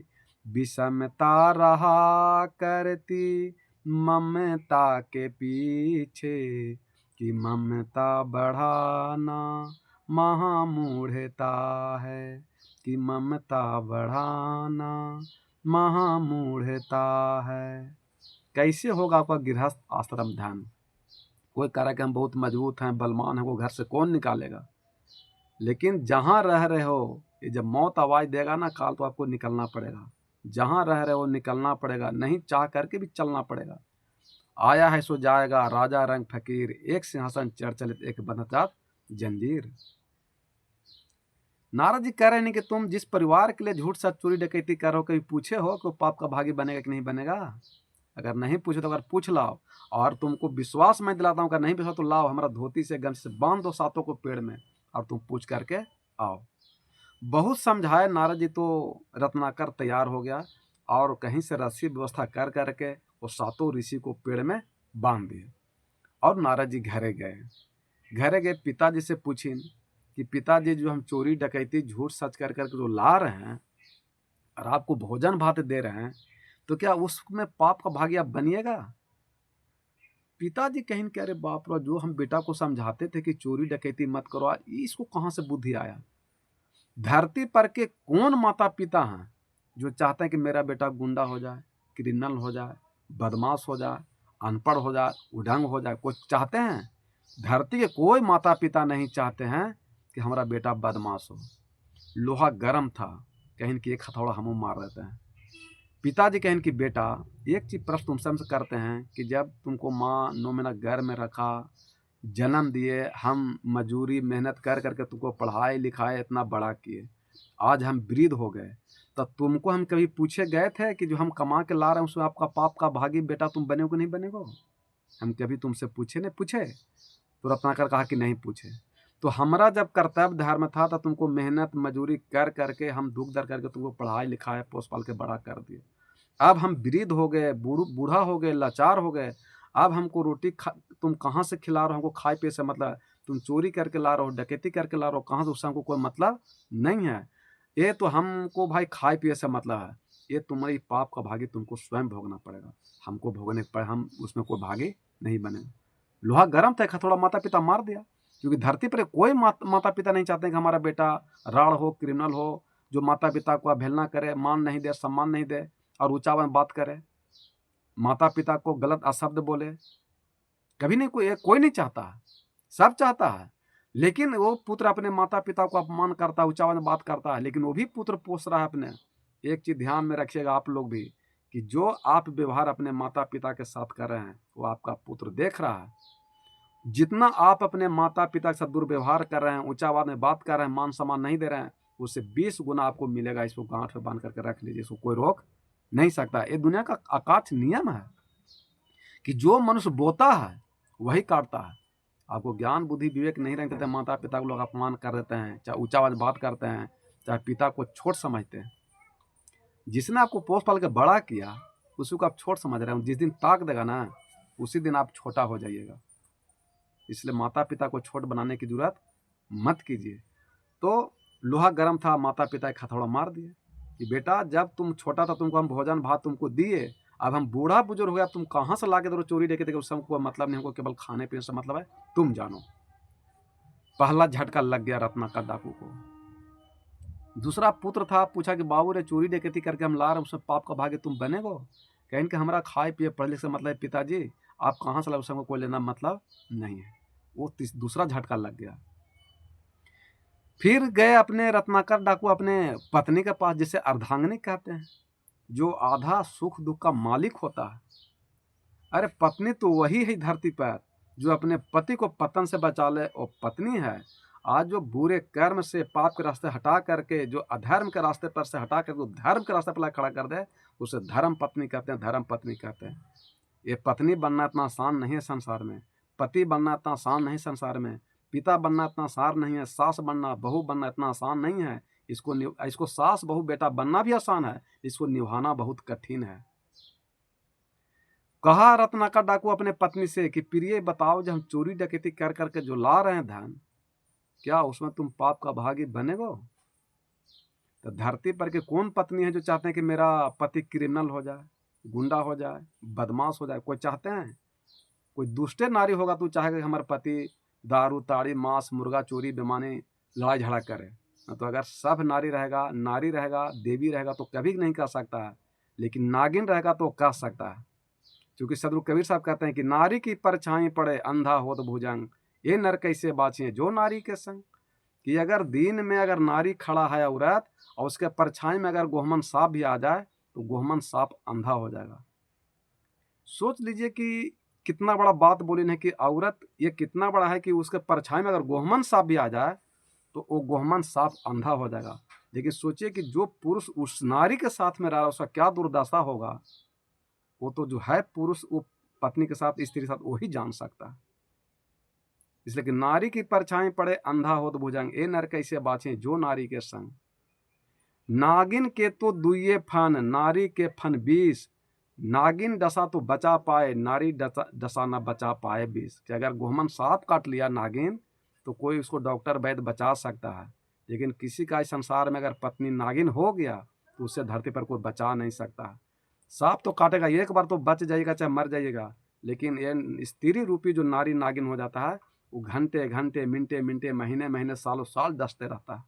विषमता रहा करती ममता के पीछे, कि ममता बढ़ाना महामूढ़ता है। कि ममता बढ़ाना महामूढ़ता है। कैसे होगा आपका गृहस्थ आश्रम ध्यान? कोई कह रहा है कि हम बहुत मजबूत हैं, बलवान हैं, वो घर से कौन निकालेगा? लेकिन जहाँ रह रहे हो, ये जब मौत आवाज़ देगा ना काल, तो आपको निकलना पड़ेगा। जहाँ रह रहे हो निकलना पड़ेगा, नहीं चाह करके भी चलना पड़ेगा। आया है सो जाएगा, राजा रंग फकीर, एक सिंहासन चढ़ चलित एक बंधता जंजीर। नारद जी कह रहे हैं कि तुम जिस परिवार के लिए झूठ सच चोरी डकैती कर रहे हो, कभी पूछे हो कि पाप का भागी बनेगा कि नहीं बनेगा? अगर नहीं पूछे तो अगर पूछ लाओ, और तुमको विश्वास मैं दिलाता हूँ, अगर नहीं विश्वास तो लाओ, हमारा धोती से गंज से बांध दो सातों को पेड़ में, और तुम पूछ करके आओ। बहुत समझाए नारद जी, तो रत्नाकर तैयार हो गया और कहीं से रस्सी व्यवस्था कर करके वो सातों ऋषि को पेड़ में बांध दिए। और नारद जी घरे गए, पिताजी से पूछी कि पिताजी, जो हम चोरी डकैती झूठ सच कर करके जो ला रहे हैं और आपको भोजन भात दे रहे हैं, तो क्या उसमें पाप का भागी आप बनिएगा? पिताजी कहीं कह रहे, बाप रे, जो हम बेटा को समझाते थे कि चोरी डकैती मत करो, आज इसको कहाँ से बुद्धि आया? धरती पर के कौन माता पिता हैं जो चाहते हैं कि मेरा बेटा गुंडा हो जाए, क्रिमिनल हो जाए, बदमाश हो जाए, अनपढ़ हो जाए, उडंग हो जाए? कोई चाहते हैं? धरती के कोई माता पिता नहीं चाहते हैं कि हमारा बेटा बदमाश हो। लोहा गर्म था, कहीं कि एक हथौड़ा हम मार देते हैं। पिताजी कहें कि बेटा, एक चीज प्रश्न तुमसे हमसे करते हैं कि जब तुमको माँ 9 महीना घर में रखा, जन्म दिए, हम मजूरी मेहनत कर करके तुमको पढ़ाई लिखाए इतना बड़ा किए, आज हम वृद्ध हो गए, तो तुमको हम कभी पूछे गए थे कि जो हम कमा के ला रहे हैं उसमें आपका पाप का भागी बेटा तुम बने कि नहीं बनेगो? हम कभी तुमसे पूछे नहीं पूछे? तो रत्नाकर कहा कि नहीं पूछे। तो हमारा जब कर्तव्य धर्म था तो तुमको मेहनत मजूरी कर करके हम दुख दर करके तुमको पढ़ाई लिखाए पोस पाल के बड़ा कर दिए। अब हम वृद्ध हो गए, बूढ़ा हो गए, लाचार हो गए, अब हमको रोटी तुम कहाँ से खिला रहे हो? हमको खाए पिए से मतलब, तुम चोरी करके ला रहे हो, डकैती करके ला रहे हो, कहाँ से? उससे हमको कोई मतलब नहीं है। ये तो हमको भाई खाए पिए से मतलब है। ये तुम्हारी पाप का भागी तुमको स्वयं भोगना पड़ेगा, हमको भोगने पड़े, हम उसमें कोई भागी नहीं बने। लोहा गर्म था, थोड़ा माता पिता मार दिया, क्योंकि धरती पर कोई माता पिता नहीं चाहते कि हमारा बेटा राड़ हो, क्रिमिनल हो, जो माता पिता को अवहेलना करे, मान नहीं दे, सम्मान नहीं दे और ऊंचा बात करे, माता पिता को गलत अशब्द बोले। कभी नहीं, कोई नहीं चाहता, सब चाहता है। लेकिन वो पुत्र अपने माता पिता को अपमान करता है, ऊंचा बात करता है, लेकिन वो भी पुत्र पोस रहा है अपने। एक चीज ध्यान में रखिएगा आप लोग भी, कि जो आप व्यवहार अपने माता पिता के साथ कर रहे हैं वो आपका पुत्र देख रहा है। जितना आप अपने माता पिता के साथ दुर्व्यवहार कर रहे हैं, ऊंचा आवाज में बात कर रहे हैं, मान सम्मान नहीं दे रहे हैं, उससे 20 गुना आपको मिलेगा। इसको गांठ में बांध करके रख लीजिए, इसको कोई रोक नहीं सकता। ये दुनिया का आकाश नियम है कि जो मनुष्य बोता है वही काटता है। आपको ज्ञान बुद्धि विवेक नहीं रखते थे, माता पिता को लोग अपमान कर देते हैं, चाहे ऊंचा आवाज बात करते हैं, चाहे पिता को छोट समझते हैं। जिसने आपको पोस पाल के बड़ा किया उसी को आप छोट समझ रहे हैं। जिस दिन ताक देगा ना, उसी दिन आप छोटा हो जाइएगा। इसलिए माता पिता को छोट बनाने की जरूरत मत कीजिए। तो लोहा गर्म था, माता पिता एक हथौड़ा मार दिए कि बेटा, जब तुम छोटा था तुमको हम भोजन भात तुमको दिए, अब हम बूढ़ा बुजुर्ग हो गया, तुम कहाँ से लाके दो? चोरी लेके देखे, उससे हमको मतलब नहीं, हमको केवल खाने पीने से मतलब है, तुम जानो। पहला झटका लग गया रत्नाकर डाकू को। दूसरा पुत्र था, पूछा कि बाबू रे, चोरी डकैती करके हम ला रहे हैं, उसमें पाप का भागी तुम बनेगो? कहें कि हमारा खाए पिए पढ़े लिखे से मतलब है पिताजी, आप कहाँ से ला, उससे कोई लेना मतलब नहीं है। वो दूसरा झटका लग गया। फिर गए अपने रत्नाकर डाकू अपने पत्नी के पास, जिसे अर्धांगिनी कहते हैं, जो आधा सुख दुख का मालिक होता है। अरे पत्नी तो वही है धरती पर जो अपने पति को पतन से बचा ले, और पत्नी है आज जो बुरे कर्म से पाप के रास्ते हटा करके, जो अधर्म के रास्ते पर से हटा करके धर्म के रास्ते पर खड़ा कर दे, उसे धर्म पत्नी कहते हैं, धर्म पत्नी कहते हैं। ये पत्नी बनना इतना आसान नहीं है संसार में, पति बनना इतना आसान नहीं संसार में, पिता बनना इतना आसान नहीं है, सास बनना, बहू बनना इतना आसान नहीं है। इसको सास बहू बेटा बनना भी आसान है, इसको निभाना बहुत कठिन है। कहा रत्नाकर डाकू अपने पत्नी से कि प्रिय बताओ, जब हम चोरी डकैती कर करके जो ला रहे हैं धन, क्या उसमें तुम पाप का भागी बनेगो? तो धरती पर के कौन पत्नी है जो चाहते हैं कि मेरा पति क्रिमिनल हो जाए, गुंडा हो जाए, बदमाश हो जाए? कोई चाहते हैं? कोई दुष्टे नारी होगा तो चाहेगा कि हमारा पति दारू ताड़ी मांस मुर्गा चोरी बेमानी लड़ाई झगड़ा करे। तो अगर सब नारी रहेगा देवी रहेगा तो कभी नहीं कर सकता है, लेकिन नागिन रहेगा तो कह सकता है। क्योंकि सदगुरु कबीर साहब कहते हैं कि नारी की परछाई पड़े अंधा हो तो भुजंग, ये नर कैसे बाँचे जो नारी के संग। कि अगर दिन में अगर नारी खड़ा है औरत और उसके परछाई में अगर गोहमन सांप भी आ जाए तो गोहमन सांप अंधा हो जाएगा। सोच लीजिए कि कितना बड़ा बात बोली नहीं कि औरत ये कितना बड़ा है कि उसके परछाई में अगर गोहमन सांप भी आ जाए तो वो गोहमन सांप अंधा हो जाएगा। लेकिन सोचिए कि जो पुरुष उस नारी के साथ में रह रहा है उसका क्या दुर्दशा होगा। वो तो जो है पुरुष वो पत्नी के साथ स्त्री के साथ वही जान सकता है। इसलिए कि नारी की परछाई पड़े अंधा हो तो भुजंग, ए नर कैसे बाँचे जो नारी के संग। नागिन के तो दुइये फन नारी के फन 20, नागिन डसा तो बचा पाए नारी डसा न बचा पाए 20। कि अगर गोहमन सांप काट लिया नागिन तो कोई उसको डॉक्टर वैद्य बचा सकता है, लेकिन किसी का इस संसार में अगर पत्नी नागिन हो गया तो उससे धरती पर कोई बचा नहीं सकता। सांप तो काटेगा एक बार तो बच जाइएगा चाहे मर जाइएगा, लेकिन ये स्त्री रूपी जो नारी नागिन हो जाता है वो घंटे घंटे मिनटे मिनटे महीने महीने सालों साल डसते रहता है।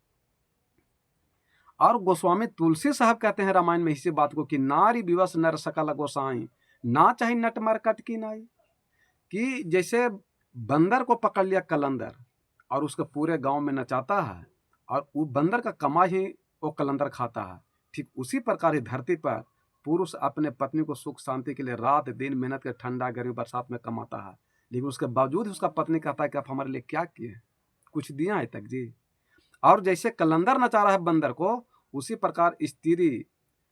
और गोस्वामी तुलसी साहब कहते हैं रामायण में इसी बात को कि नारी विवश नर सकल गोसाई, ना चाहे नट मर कट की नाई। कि जैसे बंदर को पकड़ लिया कलंदर और उसके पूरे गांव में नचाता है और वो बंदर का कमाई ही वो कलंदर खाता है, ठीक उसी प्रकार ही धरती पर पुरुष अपने पत्नी को सुख शांति के लिए रात दिन मेहनत के ठंडा गर्मी बरसात में कमाता है, लेकिन उसके बावजूद उसका पत्नी कहता है कि आप हमारे लिए क्या किए, कुछ दिया है तक जी। और जैसे कलंदर नचा रहा है बंदर को, उसी प्रकार स्त्री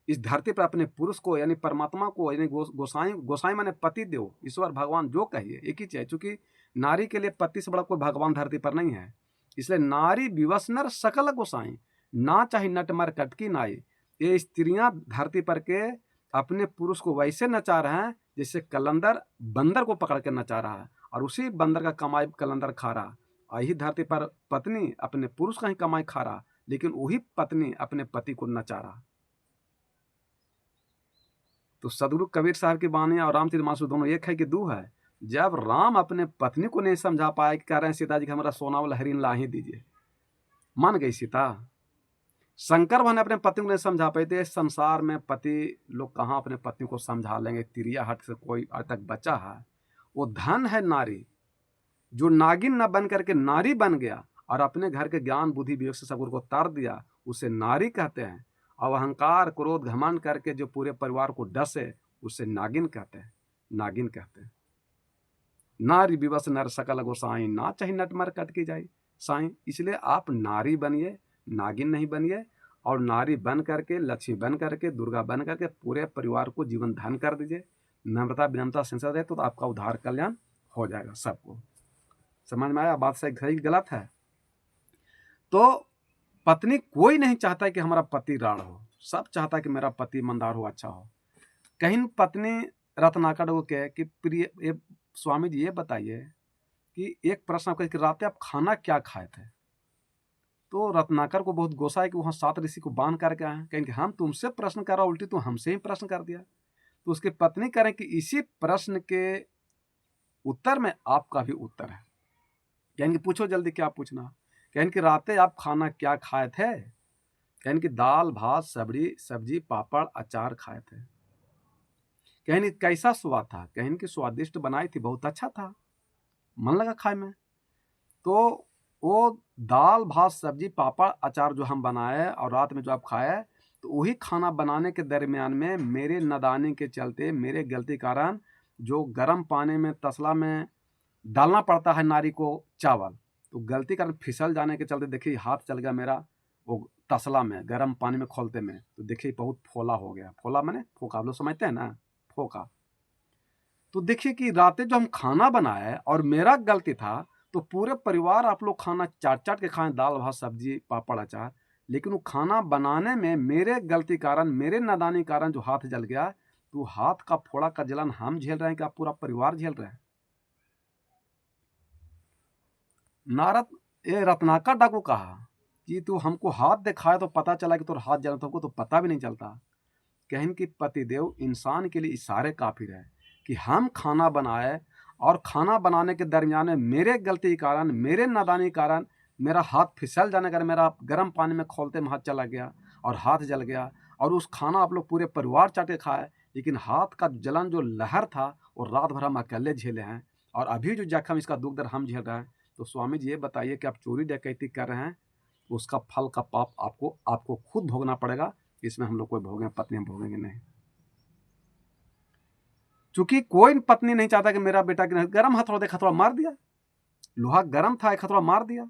इस धरती पर अपने पुरुष को यानी परमात्मा को यानी गोसाई माने पति देव ईश्वर भगवान जो कहिए एक ही चाहिए, चूंकि नारी के लिए पति से बड़ा कोई भगवान धरती पर नहीं है। इसलिए नारी विवश नर सकल गोसाई, ना चाहे नट मर कटकी नाई। ये स्त्रियां धरती पर के अपने पुरुष को वैसे नचा रहे हैं जैसे कलंदर बंदर को पकड़ के नचा रहा है और उसी बंदर का कमाई कलंदर खा रहा। यही धरती पर पत्नी अपने पुरुष का ही कमाई खा रहा, लेकिन वही पत्नी अपने पति को नचा रहा। तो सदगुरु कबीर साहब की वाणी और रामचरित मानस दोनों एक है कि दो है। जब राम अपने पत्नी को नहीं समझा पाए कि कह रहे हैं सीता जी कि हमारा सोना वाला हरिन ला ही दीजिए, मान गई सीता। शंकर भगवान अपने पति को नहीं समझा पाए थे। संसार में पति लोग कहाँ अपने पत्नी को समझा लेंगे, तिरिया हट से कोई आज तक बचा है। वो धन है नारी जो नागिन न बन करके नारी बन गया और अपने घर के ज्ञान बुद्धि विवेक से सगुरु को तार दिया, उसे नारी कहते हैं। और अहंकार क्रोध घमंड करके जो पूरे परिवार को डसे उसे नागिन कहते हैं, नागिन कहते हैं। नारी विवश नर सकल गोसाई, ना चाहे नट मर कट की जाए साई। इसलिए आप नारी बनिए, नागिन नहीं बनिए। और नारी बन करके लक्ष्मी बन करके दुर्गा बन करके पूरे परिवार को जीवन धन कर दीजिए। नम्रता विनम्रता संसार रहे तो आपका उद्धार कल्याण हो जाएगा। सबको समझ में आया बात? सही गलत है? तो पत्नी कोई नहीं चाहता कि हमारा पति राड़ हो, सब चाहता है कि मेरा पति ईमानदार हो, अच्छा हो। कहीं पत्नी रत्नाकर को कहे कि प्रिय स्वामी जी ये बताइए कि एक प्रश्न आपका कि रात आप खाना क्या खाए थे? तो रत्नाकर को बहुत गुस्सा है कि वहाँ 7 ऋषि को बांध करके आए, कहेंगे हम तुमसे प्रश्न कर रहा, उल्टी तो हमसे ही प्रश्न कर दिया। तो उसकी पत्नी करें कि इसी प्रश्न के उत्तर में आपका भी उत्तर है। कहेंगे पूछो जल्दी क्या पूछना। कहेंगे कि रातें आप खाना क्या खाए थे? कहेंगे कि दाल भात सब्जी पापड़ अचार खाए थे। कहेंगे कैसा स्वाद था? कहेंगे कि स्वादिष्ट बनाई थी, बहुत अच्छा था, मन लगा खाए में। तो वो दाल भात सब्जी पापड़ अचार जो हम बनाए और रात में जो आप खाए, तो वही खाना बनाने के दरमियान में मेरे नादानी के चलते, मेरे गलती कारण जो गर्म पानी में तसला में डालना पड़ता है नारी को चावल, तो गलती कारण फिसल जाने के चलते देखिए हाथ चल गया मेरा वो तसला में गर्म पानी में खोलते में, तो देखिए बहुत फोला हो गया। फोला मैंने फोका, आप लोग समझते हैं ना, फोका। तो देखिए कि रातें जो हम खाना बनाए और मेरा गलती था, तो पूरे परिवार आप लोग खाना चाट-चाट के खाएँ, दाल, भात, सब्जी, पापड़, अचार। लेकिन वो खाना बनाने में मेरे गलती कारण, मेरे नादानी कारण जो हाथ जल गया, तो हाथ का फोड़ा का जलन हम झेल रहे हैं कि आप पूरा परिवार झेल रहे हैं? नारद ये रत्नाकर डाकू कहा कि तू हमको हाथ दिखाया तो पता चला कि तोर हाथ जला, तुमको तो पता भी नहीं चलता। कहें कि पतिदेव इंसान के लिए इशारे काफी रहे कि हम खाना बनाए और खाना बनाने के दरमियान में मेरे गलती के कारण, मेरे नादानी के कारण मेरा हाथ फिसल जाने का, मेरा गर्म पानी में खोलते में हाथ चला गया और हाथ जल गया, और उस खाना आप लोग पूरे परिवार चाटे खाए, लेकिन हाथ का जलन जो लहर था वो रात भर हम अकेले झेले हैं, और अभी जो जख्म इसका दुख दर्द हम झेल रहे हैं। तो स्वामी जी ये बताइए कि आप चोरी डकैती कर रहे हैं, उसका फल का पाप आपको आपको खुद भोगना पड़ेगा। इसमें हम लोग कोई भोगें, पत्नी हम भोगेंगे नहीं। चूंकि कोई पत्नी नहीं चाहता कि मेरा बेटा गर्म हथौड़ा देखा, हथौड़ा मार दिया, लोहा गर्म था, एक हथौड़ा मार दिया।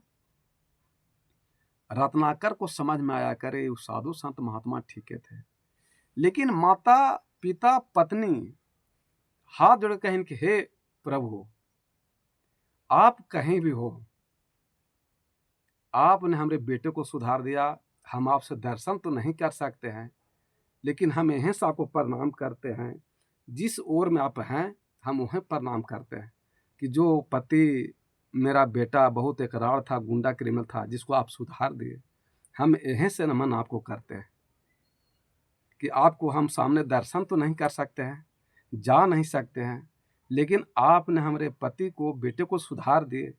रत्नाकर को समझ में आया करे वो साधु संत महात्मा ठीके थे, लेकिन माता पिता पत्नी हाथ जोड़ कहें कि हे प्रभु, आप कहीं भी हो, आपने हमारे बेटे को सुधार दिया, हम आपसे दर्शन तो नहीं कर सकते हैं, लेकिन हम यहीं से आपको प्रणाम करते हैं। जिस ओर में आप हैं हम उन्हें प्रणाम करते हैं कि जो पति मेरा बेटा बहुत एकरार था, गुंडा क्रिमिनल था, जिसको आप सुधार दिए, हम यहीं से नमन आपको करते हैं कि आपको हम सामने दर्शन तो नहीं कर सकते हैं, जा नहीं सकते हैं, लेकिन आपने हमारे पति को, बेटे को सुधार दिए।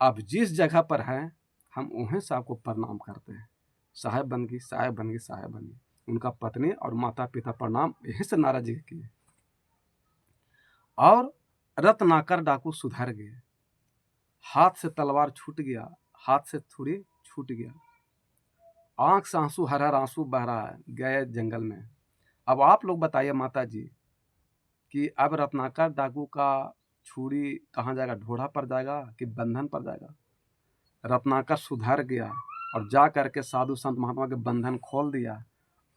आप जिस जगह पर हैं हम उन्हें से आपको प्रणाम करते हैं। साहेब बन गई, साहेब बन गई, साहेब बन गई। उनका पत्नी और माता पिता प्रणाम यहीं से नाराज जी किए, और रत्नाकर डाकू सुधर गए। हाथ से तलवार छूट गया, हाथ से छुरी छूट गया, आंख से आंसू, हर हर आंसू बह रहा है, गए जंगल में। अब आप लोग बताइए माता जी कि अब रत्नाकर डाकू का छुरी कहाँ जाएगा, ढोढ़ा पर जाएगा कि बंधन पर जाएगा? रत्नाकर सुधर गया और जा करके साधु संत महात्मा के बंधन खोल दिया,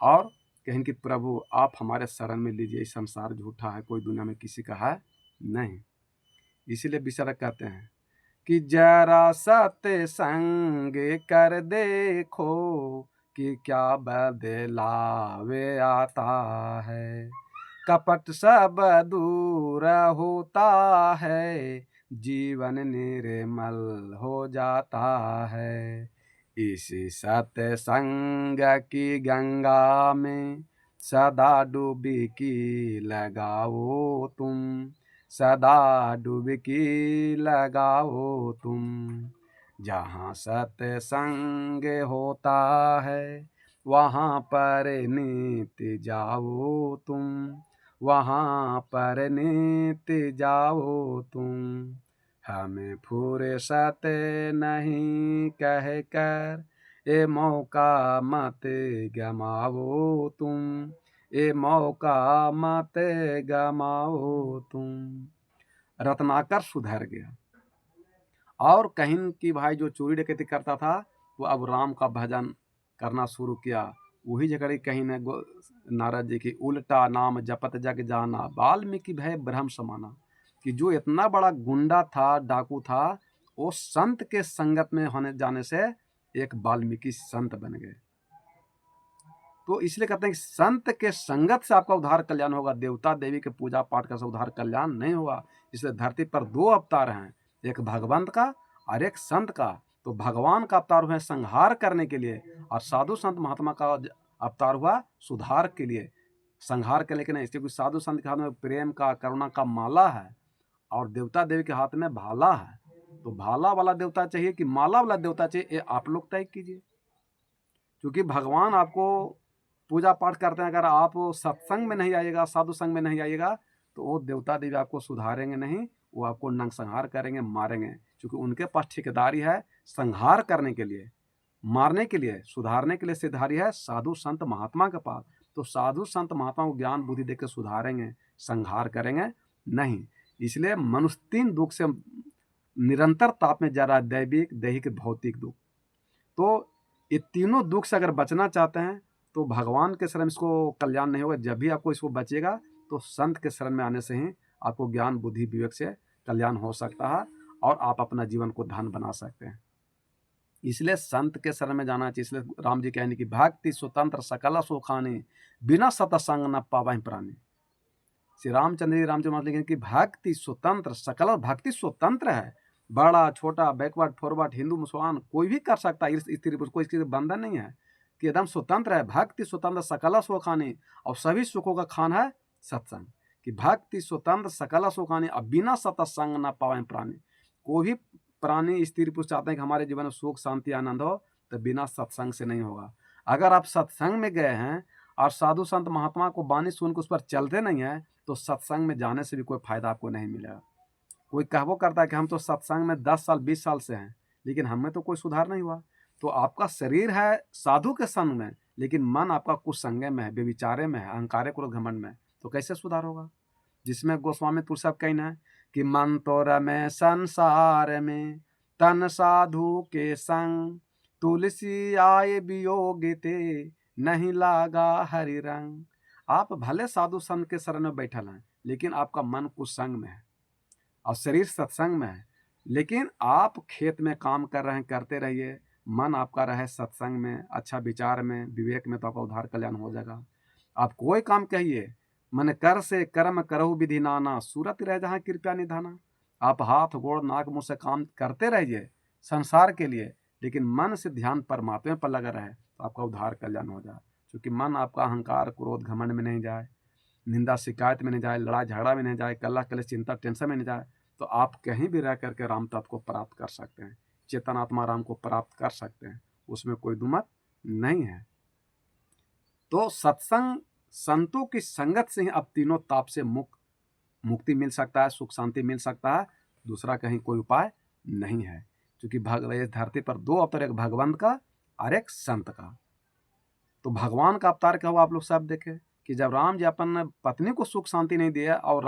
और कहें कि प्रभु आप हमारे शरण में लीजिए, संसार झूठा है, कोई दुनिया में किसी का है नहीं। इसीलिए विचारक कहते हैं कि जरा सत्य संग कर देखो कि क्या बदलावे आता है, कपट सब दूर होता है, जीवन निर्मल हो जाता है। इसी सत्य संग की गंगा में सदा डुबकी लगाओ तुम, सदा डुबकी लगाओ तुम। जहाँ सत्संग होता है वहाँ पर नित्य जाओ तुम, वहाँ पर नित्य जाओ तुम। हमें फुर्सत नहीं कह कर ये मौका मत गमाओ तुम, ये मौका मत गमाओ तुम। रत्नाकर सुधर गया, और कहीं कि भाई जो चोरी डकैती करता था वो अब राम का भजन करना शुरू किया। वही जगह कहीं न नारद जी की उल्टा नाम जपत जग जाना, वाल्मीकि भय ब्रह्म समाना, कि जो इतना बड़ा गुंडा था, डाकू था, वो संत के संगत में होने जाने से एक वाल्मीकि संत बन गए। तो इसलिए कहते हैं कि संत के संगत से आपका उद्धार कल्याण होगा, देवता देवी के पूजा पाठ का उद्धार कल्याण नहीं होगा। इसलिए धरती पर दो अवतार हैं, एक भगवंत का और एक संत का। तो भगवान का अवतार हुआ संहार करने के लिए, और साधु संत महात्मा का अवतार हुआ सुधार के लिए, संहार के लिए नहीं। इसलिए कुछ साधु संत के हाथ में प्रेम का, करुणा का माला है, और देवता देवी के हाथ में भाला है। तो भाला वाला देवता चाहिए कि माला वाला देवता चाहिए, ये आप लोग तय कीजिए। क्योंकि भगवान आपको पूजा पाठ करते हैं, अगर आप सत्संग में नहीं आइएगा, साधु संग में नहीं आइएगा, तो वो देवता देवी आपको सुधारेंगे नहीं, वो आपको नंगसंहार करेंगे, मारेंगे। क्योंकि उनके पास ठेकेदारी है संहार करने के लिए, मारने के लिए, सुधारने के लिए सिधारी है साधु संत महात्मा के पास। तो साधु संत महात्मा को ज्ञान बुद्धि देकर सुधारेंगे, संहार करेंगे नहीं। इसलिए मनुष्य 3 दुख से निरंतर ताप में जा रहा है, दैविक, दैहिक, भौतिक दुख। तो ये तीनों दुख से अगर बचना चाहते हैं तो भगवान के शरण में इसको कल्याण नहीं होगा। जब भी आपको इसको बचेगा तो संत के शरण में आने से ही आपको ज्ञान बुद्धि विवेक से कल्याण हो सकता है और आप अपना जीवन को धन बना सकते हैं। इसलिए संत के शरण में जाना चाहिए। इसलिए राम जी कहने की भक्ति स्वतंत्र सकल सुखानी, बिना सतसंग न पावहि प्राणी। श्री रामचंद्र जी रामचंद्र लिखें कि भक्ति स्वतंत्र, सकल भक्ति स्वतंत्र है। बड़ा छोटा, बैकवर्ड फॉरवर्ड, हिंदू मुसलमान कोई भी कर सकता है, स्त्री पुरुष कोई इसके बंधन नहीं है, कि एकदम स्वतंत्र है। भक्ति स्वतंत्र सकल सुखानी, और सभी सुखों का खान है सत्संग। कि भक्ति स्वतंत्र सकल सुखानी, अब बिना सत्संग न पावे प्राणी। कोई भी प्राणी स्त्री पुरुष चाहते हैं कि हमारे जीवन में सुख शांति आनंद हो, तो बिना सत्संग से नहीं होगा। अगर आप सत्संग में गए हैं और साधु संत महात्मा को वाणी सुनकर उस पर चलते नहीं है, तो सत्संग में जाने से भी कोई फायदा आपको नहीं मिलेगा। कोई कहवो करता है कि हम तो सत्संग में 10 साल 20 साल से हैं, लेकिन हमें तो कोई सुधार नहीं हुआ। तो आपका शरीर है साधु के संग में, लेकिन मन आपका कुसंगे में है, व्यभिचारे में है, अहंकारे क्रोध घमंड में, तो कैसे सुधार होगा। जिसमें गोस्वामी तुलसी साहब कहना है कि मन तो रमे संसार में, तन साधु के संग, तुलसी आए वियोग ते, नहीं लागा हरि रंग। आप भले साधु संत के शरण में बैठल हैं, लेकिन आपका मन कुसंग में है और शरीर सत्संग में है। लेकिन आप खेत में काम कर रहे हैं, करते रहिए, मन आपका रहे सत्संग में, अच्छा विचार में, विवेक में, तो आपका उद्धार कल्याण हो जाएगा। आप कोई काम कहिए, मन कर से कर्म करहु विधि नाना, सूरत रह जहाँ कृपया निधाना। आप हाथ गोड़ नाक मुंह से काम करते रहिए संसार के लिए, लेकिन मन से ध्यान परमात्मा पर लगा रहे, तो आपका उद्धार कल्याण हो जाए। क्योंकि मन आपका अहंकार क्रोध घमंड में नहीं जाए, निंदा शिकायत में नहीं जाए, लड़ाई झगड़ा में नहीं जाए, कल्ला कलेश चिंता टेंशन में नहीं जाए, तो आप कहीं भी रह करके राम तत्व को प्राप्त कर सकते हैं, चेतनात्मा राम को प्राप्त कर सकते हैं, उसमें कोई दुमत नहीं है। तो सत्संग संतों की संगत से ही अब तीनों ताप से मुक्ति मिल सकता है, सुख शांति मिल सकता है। दूसरा कहीं कोई उपाय नहीं है। क्योंकि इस धरती पर 2 अवतार, एक भगवंत का और एक संत का। तो भगवान का अवतार क्या हुआ, आप लोग सब देखे कि जब राम जी अपन पत्नी को सुख शांति नहीं दिया, और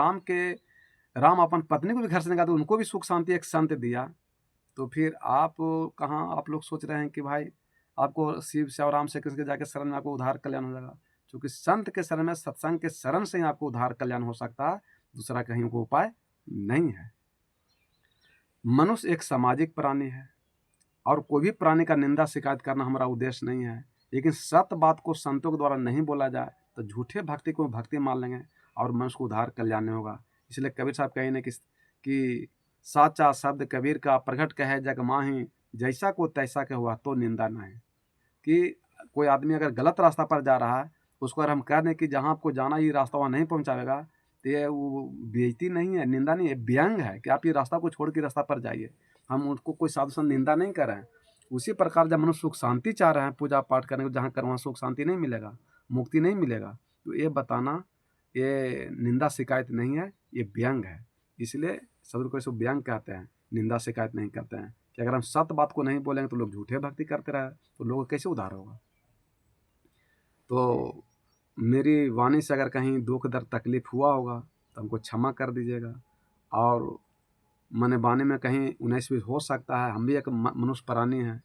राम अपन पत्नी को भी घर से निकाले, तो उनको भी सुख शांति एक संत दिया। तो फिर आप कहाँ आप लोग सोच रहे हैं कि भाई आपको शिव से और राम से किसके जाके शरण में आपको उद्धार कल्याण हो जाएगा। क्योंकि संत के शरण में, सत्संग के शरण से ही आपको उद्धार कल्याण हो सकता है, दूसरा कहीं को उपाय नहीं है। मनुष्य एक सामाजिक प्राणी है, और कोई भी प्राणी का निंदा शिकायत करना हमारा उद्देश्य नहीं है। लेकिन सत्य बात को संतों के द्वारा नहीं बोला जाए, तो झूठे भक्ति को भक्ति मान लेंगे और मनुष्य को उद्धार कल्याण नहीं होगा। इसलिए कबीर साहब कहे ना कि साचा शब्द कबीर का प्रकट कहे जग माही, जैसा को तैसा के हुआ तो निंदा न है। कि कोई आदमी अगर गलत रास्ता पर जा रहा है, उसको अगर हम कह दें कि जहाँ आपको जाना ये रास्ता वहाँ नहीं पहुँचाएगा, तो ये वो बेइज्जती नहीं है, निंदा नहीं है, व्यंग है कि आप ये रास्ता को छोड़ के रास्ता पर जाइए। हम उनको कोई साधु संत निंदा नहीं कर रहे हैं। उसी प्रकार जब मनुष्य सुख शांति चाह रहे हैं, पूजा पाठ करने को जहाँ कर, वहाँ सुख शांति नहीं मिलेगा, मुक्ति नहीं मिलेगा, तो ये बताना ये निंदा शिकायत नहीं है, ये व्यंग है। इसलिए सदगुरु को इसको व्यंग कहते हैं, निंदा शिकायत नहीं करते हैं। कि अगर हम सत्य बात को नहीं बोलेंगे तो लोग झूठे भक्ति करते रहे, तो लोगों को कैसे उद्धार होगा। तो मेरी वाणी से अगर कहीं दुख दर्द तकलीफ हुआ होगा तो हमको क्षमा कर दीजिएगा। और मन वाणी में कहीं 19-20 हो सकता है, हम भी एक मनुष्य प्राणी हैं,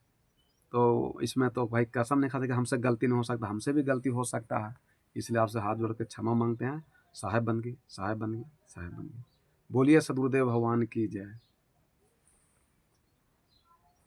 तो इसमें तो भाई कसम नहीं खाते कि हमसे गलती नहीं हो सकता, हमसे भी गलती हो सकता है। इसलिए आपसे हाथ जोड़ के क्षमा मांगते हैं। साहेब बंदगी, साहेब बंदगी, साहेब बंदगी। बोलिए सदगुरुदेव भगवान की जय।